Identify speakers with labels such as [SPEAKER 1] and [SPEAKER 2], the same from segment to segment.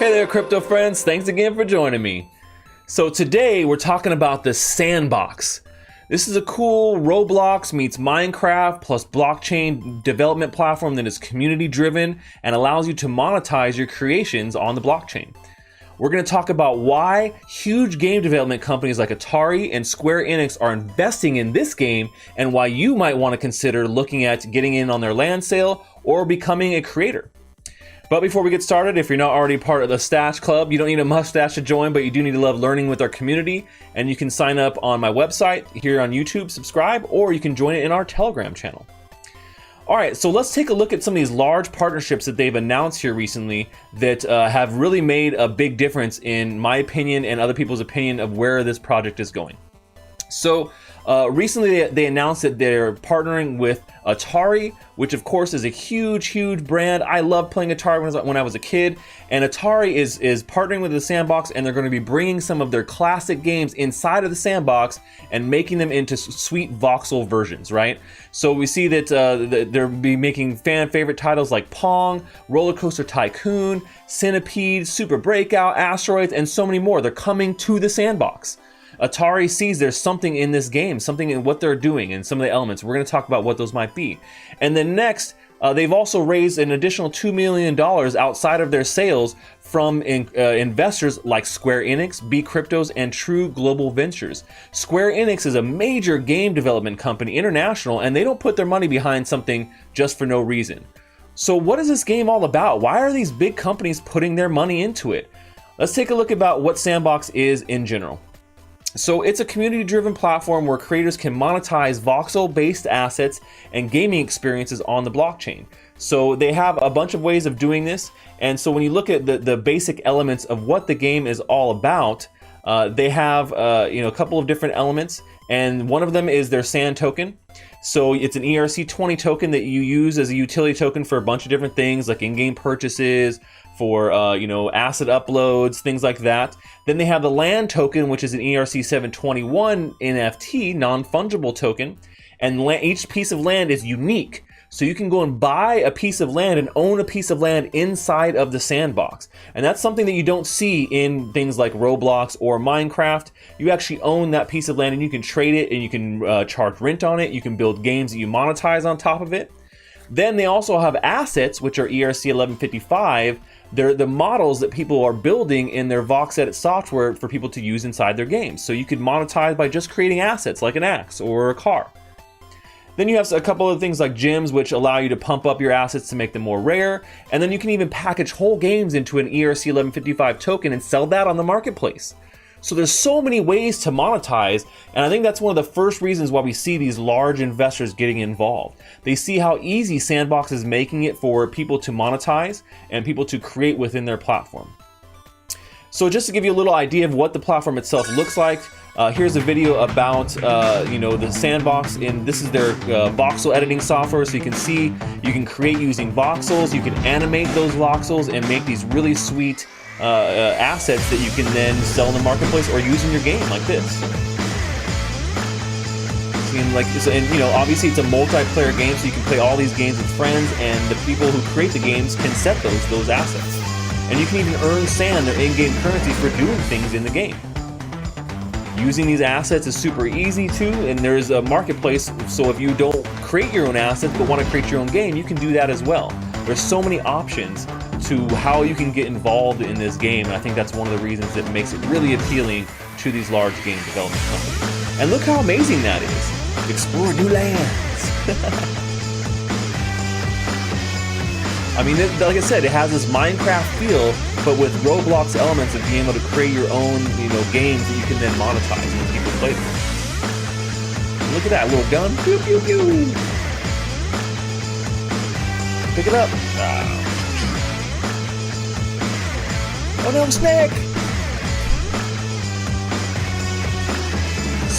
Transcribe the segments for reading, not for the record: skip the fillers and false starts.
[SPEAKER 1] Hey there, crypto friends. Thanks again for joining me. So today we're talking about the Sandbox. This is a cool Roblox meets Minecraft plus blockchain development platform that is community driven and allows you to monetize your creations on the blockchain. We're going to talk about why huge game development companies like Atari and Square Enix are investing in this game and why you might want to consider looking at getting in on their land sale or becoming a creator. But before we get started, if you're not already part of the Stash Club, you don't need a mustache to join, but you do need to love learning with our community. And you can sign up on my website here on YouTube, subscribe, or you can join it in our Telegram channel. All right, so let's take a look at some of these large partnerships that they've announced here recently that have really made a big difference in my opinion and other people's opinion of where this project is going. So recently they announced that they're partnering with Atari, which of course is a huge brand. I loved playing Atari when I was a kid, and Atari is partnering with the Sandbox, and they're going to be bringing some of their classic games inside of the Sandbox and making them into sweet voxel versions, right? So we see that they'll be making fan favorite titles like Pong, Roller Coaster Tycoon, Centipede, Super Breakout, Asteroids, and so many more. They're coming to the Sandbox. Atari sees there's something in this game, something in what they're doing and some of the elements. We're going to talk about what those might be. And then next, they've also raised an additional $2 million outside of their sales from investors like Square Enix, B Cryptos, and True Global Ventures. Square Enix is a major game development company, international, and they don't put their money behind something just for no reason. So what is this game all about? Why are these big companies putting their money into it? Let's take a look about what Sandbox is in general. So it's a community-driven platform where creators can monetize voxel-based assets and gaming experiences on the blockchain. So they have a bunch of ways of doing this, and so when you look at the basic elements of what the game is all about, they have a couple of different elements, and one of them is their sand token. So it's an ERC20 token that you use as a utility token for a bunch of different things like in-game purchases, for asset uploads, things like that. Then they have the land token, which is an ERC721 NFT, non-fungible token, and each piece of land is unique. So you can go and buy a piece of land and own a piece of land inside of the Sandbox. And that's something that you don't see in things like Roblox or Minecraft. You actually own that piece of land and you can trade it and you can charge rent on it. You can build games that you monetize on top of it. Then they also have assets, which are ERC1155. They're the models that people are building in their Vox Edit software for people to use inside their games. So you could monetize by just creating assets like an axe or a car. Then you have a couple of things like gems, which allow you to pump up your assets to make them more rare. And then you can even package whole games into an ERC1155 token and sell that on the marketplace. So there's so many ways to monetize, and I think that's one of the first reasons why we see these large investors getting involved. They see how easy Sandbox is making it for people to monetize and people to create within their platform. So just to give you a little idea of what the platform itself looks like, here's a video about the Sandbox, and this is their voxel editing software. So you can see you can create using voxels, you can animate those voxels and make these really sweet assets that you can then sell in the marketplace or use in your game like this. And obviously it's a multiplayer game, so you can play all these games with friends, and the people who create the games can set those assets. And you can even earn sand, their in-game currency, for doing things in the game. Using these assets is super easy too, and there's a marketplace, so if you don't create your own assets but want to create your own game, you can do that as well. There's so many options to how you can get involved in this game, and I think that's one of the reasons that makes it really appealing to these large game development companies. And look how amazing that is. Explore new lands. I mean, like I said, it has this Minecraft feel, but with Roblox elements of being able to create your own, games that you can then monetize when people play them. And look at that little gun. Pew, pew, pew. Pick it up. Oh no, snake!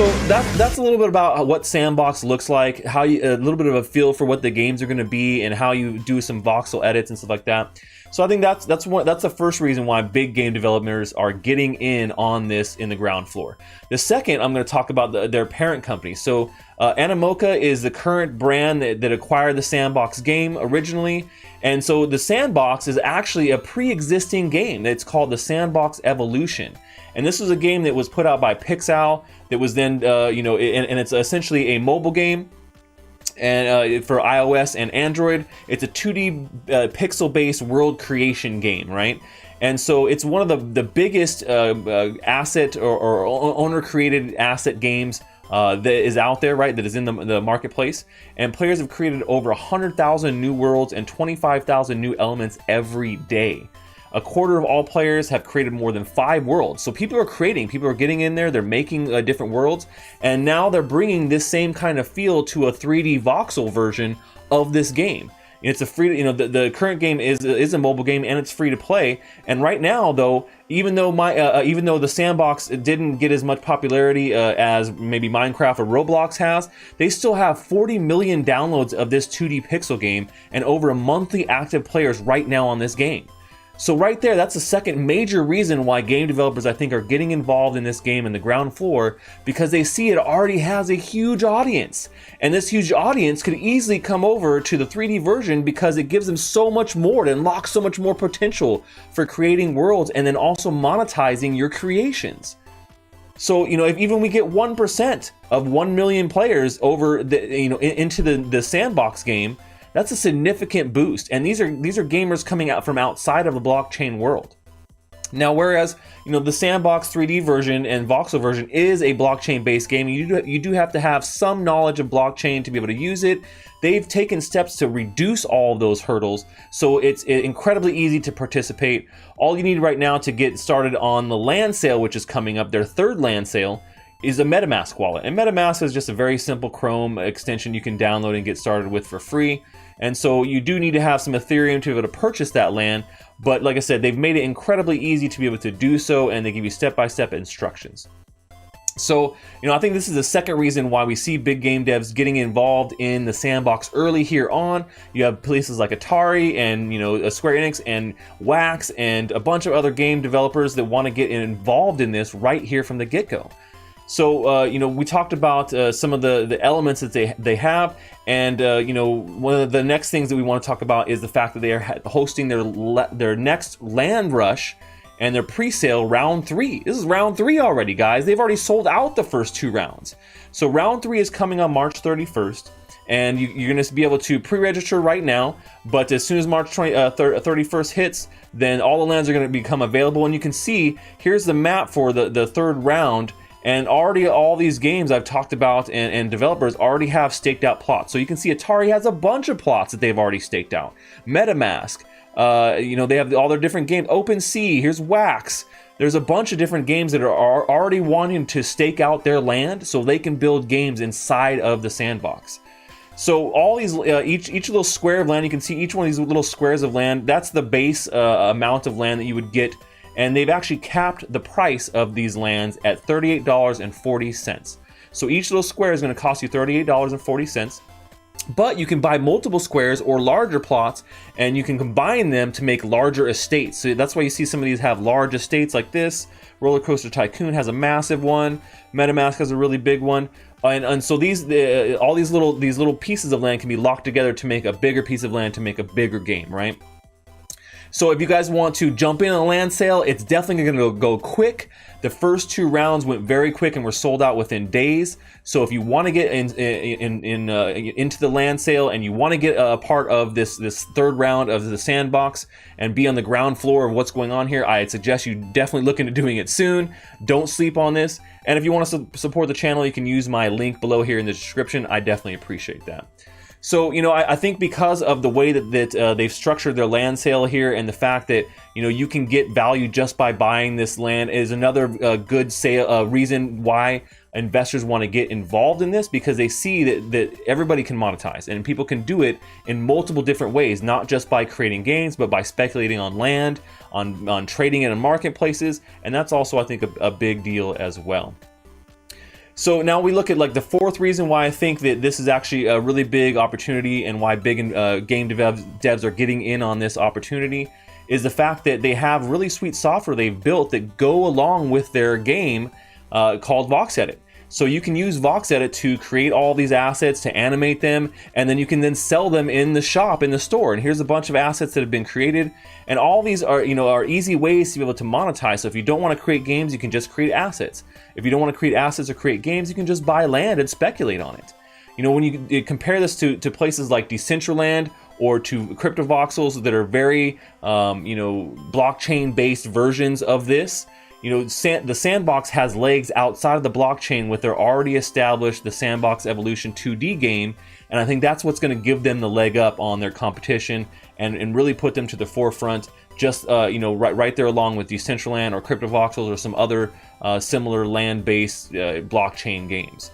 [SPEAKER 1] So that's a little bit about what Sandbox looks like, how you, a little bit of a feel for what the games are going to be, and how you do some voxel edits and stuff like that. So I think that's the first reason why big game developers are getting in on this in the ground floor. The second, I'm going to talk about their parent company. So Animoca is the current brand that acquired the Sandbox game originally. And so the Sandbox is actually a pre-existing game. It's called the Sandbox Evolution. And this was a game that was put out by Pixel that was then, and it's essentially a mobile game. And for iOS and Android, it's a 2D pixel-based world creation game, right? And so it's one of the biggest asset or owner-created asset games that is out there, right? That is in the marketplace. And players have created over 100,000 new worlds and 25,000 new elements every day. A quarter of all players have created more than 5 worlds. So people are getting in there, they're making different worlds, and now they're bringing this same kind of feel to a 3D voxel version of this game. It's a free, the current game is a mobile game and it's free to play. And right now, though, even though the Sandbox didn't get as much popularity as maybe Minecraft or Roblox has, they still have 40 million downloads of this 2D pixel game and over a monthly active players right now on this game. So right there, that's the second major reason why game developers, I think, are getting involved in this game in the ground floor, because they see it already has a huge audience. And this huge audience could easily come over to the 3D version because it gives them so much more, it unlocks so much more potential for creating worlds and then also monetizing your creations. So, if even we get 1% of 1 million players over into the Sandbox game, that's a significant boost, and these are gamers coming out from outside of the blockchain world. Now, whereas the Sandbox 3D version and voxel version is a blockchain-based game, you do have to have some knowledge of blockchain to be able to use it. They've taken steps to reduce all of those hurdles, so it's incredibly easy to participate. All you need right now to get started on the land sale, which is coming up, their third land sale, is a MetaMask wallet. And MetaMask is just a very simple Chrome extension you can download and get started with for free. And so you do need to have some Ethereum to be able to purchase that land. But like I said, they've made it incredibly easy to be able to do so, and they give you step-by-step instructions. So, I think this is the second reason why we see big game devs getting involved in the Sandbox early here on. You have places like Atari and, Square Enix and Wax and a bunch of other game developers that want to get involved in this right here from the get-go. So, we talked about some of the elements that they have, and one of the next things that we want to talk about is the fact that they are hosting their next land rush and their pre-sale round 3. This is round 3 already, guys. They've already sold out the first 2 rounds. So round 3 is coming on March 31st, and you're going to be able to pre-register right now. But as soon as March 31st hits, then all the lands are going to become available, and you can see here's the map for the third round. And already all these games I've talked about and developers already have staked out plots. So you can see Atari has a bunch of plots that they've already staked out. MetaMask, they have all their different games. OpenSea, here's Wax. There's a bunch of different games that are already wanting to stake out their land so they can build games inside of the Sandbox. So all these, each little square of land, you can see each one of these little squares of land, that's the base amount of land that you would get. And they've actually capped the price of these lands at $38.40. So each little square is going to cost you $38.40. But you can buy multiple squares or larger plots, and you can combine them to make larger estates. So that's why you see some of these have large estates like this. Roller Coaster Tycoon has a massive one. MetaMask has a really big one. And so all these little pieces of land can be locked together to make a bigger piece of land to make a bigger game, right? So if you guys want to jump in on a land sale, it's definitely going to go quick. The first 2 rounds went very quick and were sold out within days. So if you want to get into the land sale and you want to get a part of this third round of the Sandbox and be on the ground floor of what's going on here, I'd suggest you definitely look into doing it soon. Don't sleep on this. And if you want to support the channel, you can use my link below here in the description. I definitely appreciate that. So, I think because of the way that they've structured their land sale here, and the fact that, you can get value just by buying this land, is another good reason why investors want to get involved in this, because they see that everybody can monetize, and people can do it in multiple different ways, not just by creating games, but by speculating on land, on trading it in marketplaces, and that's also, I think, a big deal as well. So now we look at like the fourth reason why I think that this is actually a really big opportunity and why big game devs are getting in on this opportunity is the fact that they have really sweet software they've built that go along with their game called Vox Edit. So you can use Vox Edit to create all these assets, to animate them, and then you can then sell them in the shop, in the store. And here's a bunch of assets that have been created. And all these are, are easy ways to be able to monetize. So if you don't want to create games, you can just create assets. If you don't want to create assets or create games, you can just buy land and speculate on it. When you compare this to places like Decentraland or to cryptovoxels that are very, blockchain-based versions of this, the Sandbox has legs outside of the blockchain with their already established the Sandbox Evolution 2D game, and I think that's what's going to give them the leg up on their competition and really put them to the forefront, just right there along with Decentraland or cryptovoxels or some other similar land-based blockchain games.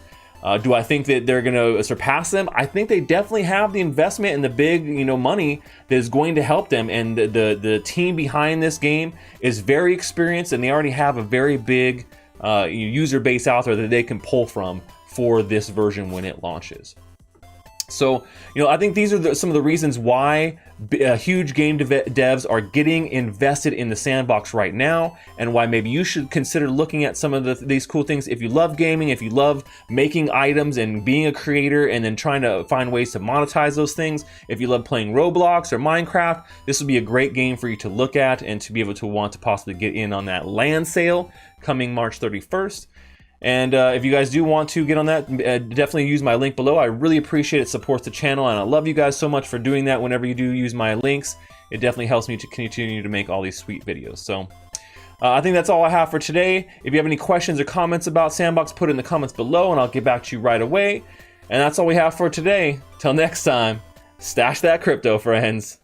[SPEAKER 1] Do I think that they're going to surpass them? I think they definitely have the investment and the big, money that is going to help them. And the team behind this game is very experienced, and they already have a very big user base out there that they can pull from for this version when it launches. So, I think these are some of the reasons why huge game devs are getting invested in the Sandbox right now, and why maybe you should consider looking at some of these cool things. If you love gaming, if you love making items and being a creator and then trying to find ways to monetize those things, if you love playing Roblox or Minecraft, this would be a great game for you to look at and to be able to want to possibly get in on that land sale coming March 31st. And if you guys do want to get on that, definitely use my link below. I really appreciate it. Supports the channel, and I love you guys so much for doing that. Whenever you do use my links, it definitely helps me to continue to make all these sweet videos. So I think that's all I have for today. If you have any questions or comments about Sandbox, put it in the comments below, and I'll get back to you right away. And that's all we have for today. Till next time, stash that crypto, friends.